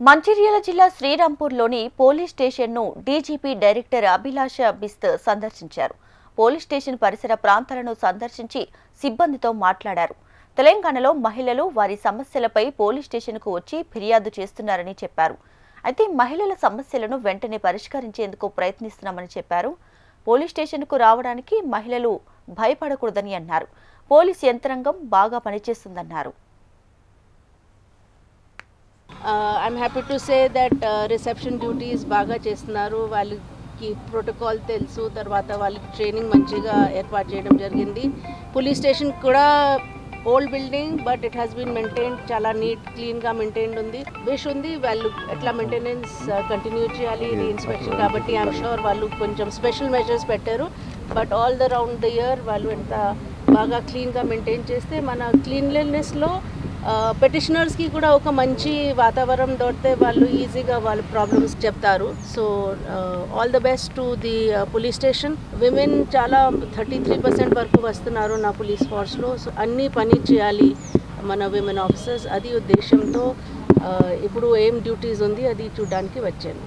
మంచిర్యాల జిల్లా శ్రీరాంపూర్లోని పోలీస్ స్టేషన్ను DGP director అభిలాష బిస్త్ సందర్శించారు. పోలీస్ స్టేషన్ పరిసర ప్రాంతాలను సందర్శించి సిబ్బందితో మాట్లాడారు. తెలంగాణలో మహిళలు వారి సమస్యలపై పోలీస్ స్టేషన్కు వచ్చి ఫిర్యాదు చేస్తున్నారని చెప్పారు. అయితే మహిళల సమస్యలను వెంటనే పరిష్కరించేందుకు ప్రయత్నిస్తున్నామని చెప్పారు. పోలీస్ స్టేషన్కు రావడానికి మహిళలు భయపడకూడదని అన్నారు. పోలీస్ యంత్రాంగం బాగా పనిచేస్తుందన్నారు. I'm happy to say that reception duties బాగా చేస్తున్నారు. వాళ్ళకి ప్రోటోకాల్ తెలుసు. తర్వాత వాళ్ళకి ట్రైనింగ్ మంచిగా ఏర్పాటు చేయడం జరిగింది. పోలీస్ స్టేషన్ కూడా old building but it has been maintain, చాలా నీట్ క్లీన్గా మెయింటైన్ ఉంది. విష్ ఉంది వాళ్ళు ఎట్లా మెయింటెనెన్స్ కంటిన్యూ చేయాలి. ఇది ఇన్స్పెక్షన్ కాబట్టి ఐఎమ్ షూర్ వాళ్ళు కొంచెం స్పెషల్ మెజర్స్ పెట్టారు. But all the round the year వాళ్ళు ఎంత బాగా క్లీన్గా మెయింటైన్ చేస్తే మన క్లీన్లీనెస్లో పెటిషనర్స్కి కూడా ఒక మంచి వాతావరణం దొరికితే వాళ్ళు ఈజీగా వాళ్ళ ప్రాబ్లమ్స్ చెప్తారు. So all the best to the police station. Women చాలా 33% వరకు వస్తున్నారు నా పోలీస్ ఫోర్స్లో. సో అన్నీ పని చేయాలి మన విమెన్ ఆఫీసర్స్. అది ఉద్దేశంతో ఇప్పుడు ఏం డ్యూటీస్ ఉంది అది చూడడానికి వచ్చాను.